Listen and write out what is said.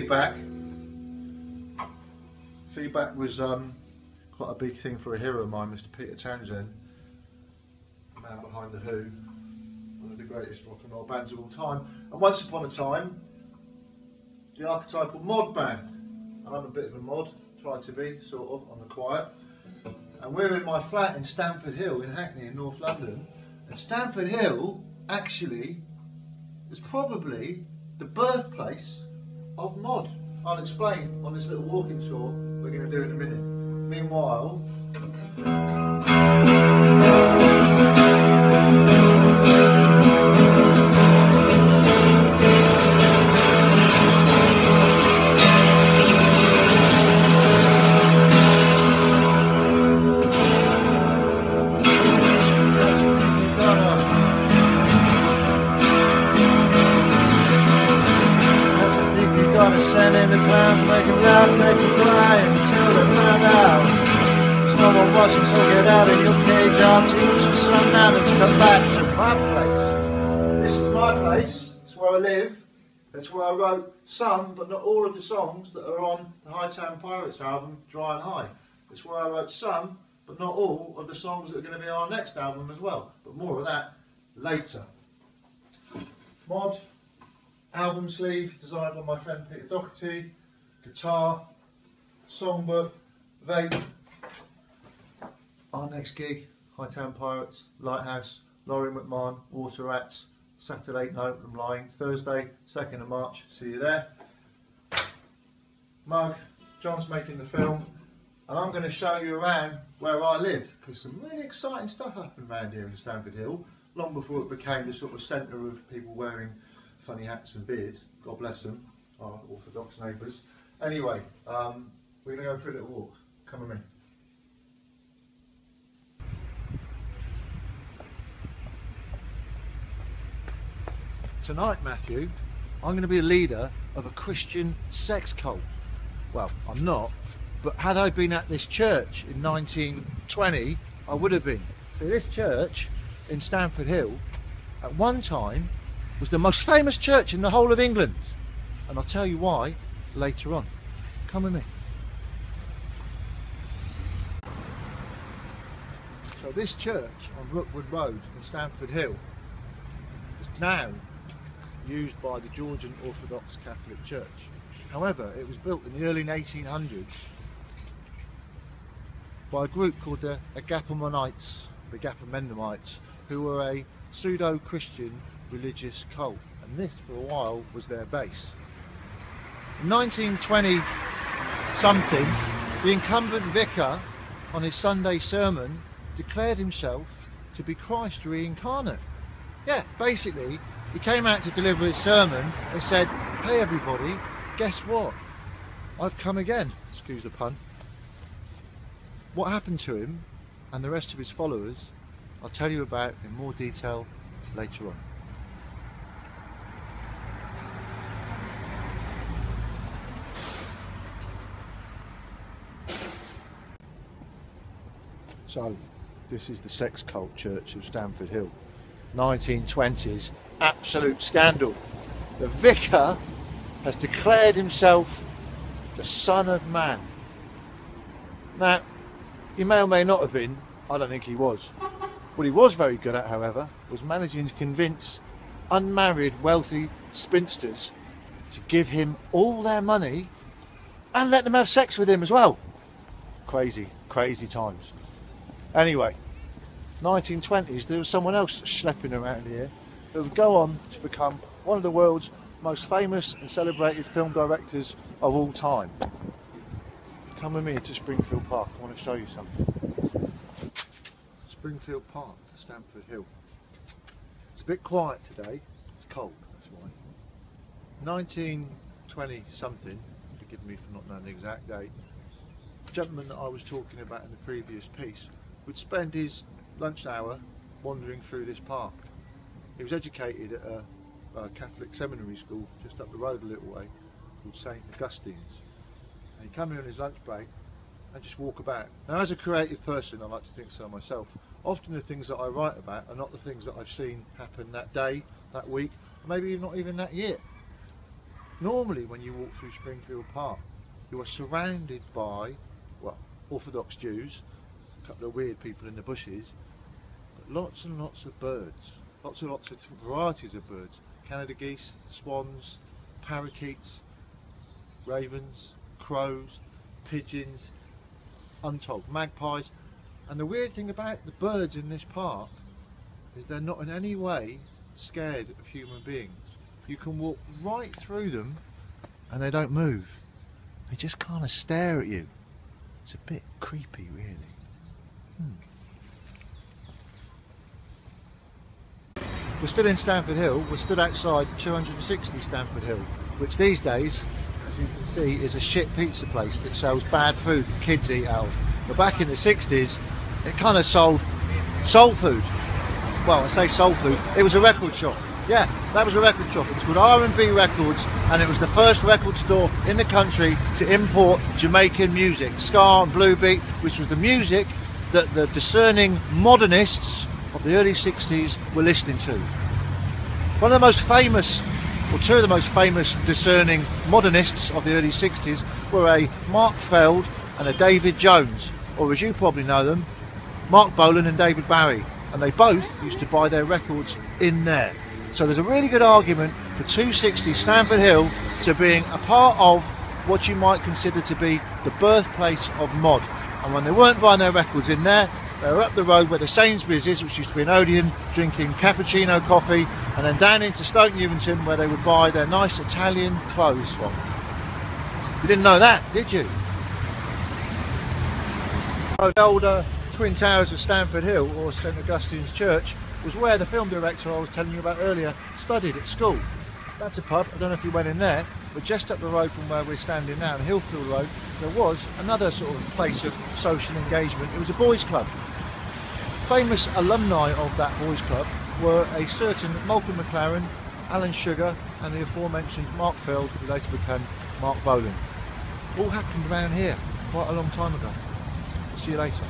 feedback. Feedback was quite a big thing for a hero of mine, Mr. Peter Townsend, the man behind The Who, one of the greatest rock and roll bands of all time. And once upon a time, the archetypal mod band. And I'm a bit of a mod, try to be, sort of, on the quiet. And we're in my flat in Stamford Hill in Hackney in North London. And Stamford Hill, actually, is probably the birthplace of mod. I'll explain on this little walking tour we're going to do in a minute. Meanwhile, sending the clowns, make them laugh, make them cry until they run out. There's no one watching, so get out of your cage. I'll teach you some manners. Come back to my place. This is my place. It's where I live. It's where I wrote some, but not all of the songs that are on the Hightown Pirates album, Dry and High. It's where I wrote some, but not all of the songs that are going to be on our next album as well. But more of that later. Mod. Album sleeve designed by my friend Peter Doherty, guitar, songbook, vape. Our next gig, Hightown Pirates, Lighthouse, Laurie McMahon, Water Rats, Saturday Night I'm Lying, Thursday, 2nd of March, see you there. Mug, John's making the film, and I'm going to show you around where I live, because some really exciting stuff happened around here in Stamford Hill, long before it became the sort of centre of people wearing funny hats and beards, God bless them, our orthodox neighbours. Anyway, we're going to go for a little walk. Come with me. Tonight, Matthew, I'm going to be a leader of a Christian sex cult. Well, I'm not, but had I been at this church in 1920, I would have been. So this church in Stamford Hill, at one time, was the most famous church in the whole of England. And I'll tell you why later on. Come with me. So this church on Rookwood Road in Stamford Hill is now used by the Georgian Orthodox Catholic Church. However, it was built in the early 1800s by a group called the Agapemonites, who were a pseudo-Christian religious cult, and this for a while was their base. In 1920 something, the incumbent vicar on his Sunday sermon declared himself to be Christ reincarnate. Yeah, basically he came out to deliver his sermon and said, hey everybody, guess what? I've come again, excuse the pun. What happened to him and the rest of his followers I'll tell you about in more detail later on. So, this is the sex cult church of Stamford Hill. 1920s, absolute scandal. The vicar has declared himself the Son of Man. Now, he may or may not have been, I don't think he was. What he was very good at, however, was managing to convince unmarried, wealthy spinsters to give him all their money and let them have sex with him as well. Crazy, crazy times. Anyway, 1920s, there was someone else schlepping around here who would go on to become one of the world's most famous and celebrated film directors of all time. Come with me to Springfield Park, I want to show you something. Springfield Park, Stamford Hill. It's a bit quiet today, it's cold, that's why. 1920 something, forgive me for not knowing the exact date, the gentleman that I was talking about in the previous piece would spend his lunch hour wandering through this park. He was educated at a Catholic seminary school just up the road a little way called St. Augustine's. And he'd come here on his lunch break and just walk about. Now, as a creative person, I like to think so myself, often the things that I write about are not the things that I've seen happen that day, that week, or maybe not even that year. Normally when you walk through Springfield Park, you are surrounded by, well, Orthodox Jews, a couple of weird people in the bushes, but lots and lots of birds, lots of different varieties of birds. Canada geese, swans, parakeets, ravens, crows, pigeons, untold magpies. And the weird thing about the birds in this park is they're not in any way scared of human beings. You can walk right through them and they don't move. They just kind of stare at you. It's a bit creepy, really. We're still in Stamford Hill. We're stood outside 260 Stamford Hill, which these days, as you can see, is a shit pizza place that sells bad food that kids eat out of. But back in the 60s, it kind of sold soul food. Well, I say soul food, it was a record shop. Yeah, that was a record shop. It was called R&B Records, and it was the first record store in the country to import Jamaican music, ska and blue beat, which was the music that the discerning modernists of the early 60s were listening to. One of the most famous, or two of the most famous discerning modernists of the early 60s were a Mark Feld and a David Jones, or as you probably know them, Mark Bolan and David Barry, and they both used to buy their records in there. So there's a really good argument for 260 Stamford Hill to being a part of what you might consider to be the birthplace of mod. And when they weren't buying their records in there, they were up the road where the Sainsbury's is, which used to be an Odeon, drinking cappuccino coffee, and then down into Stoke Newington where they would buy their nice Italian clothes from. You didn't know that, did you? The older Twin Towers of Stamford Hill, or St Augustine's Church, was where the film director I was telling you about earlier studied at school. That's a pub, I don't know if you went in there, but just up the road from where we're standing now, on Hillfield Road, there was another sort of place of social engagement. It was a boys' club. Famous alumni of that boys' club were a certain Malcolm McLaren, Alan Sugar, and the aforementioned Mark Feld, who later became Mark Bolan. All happened around here quite a long time ago. See you later.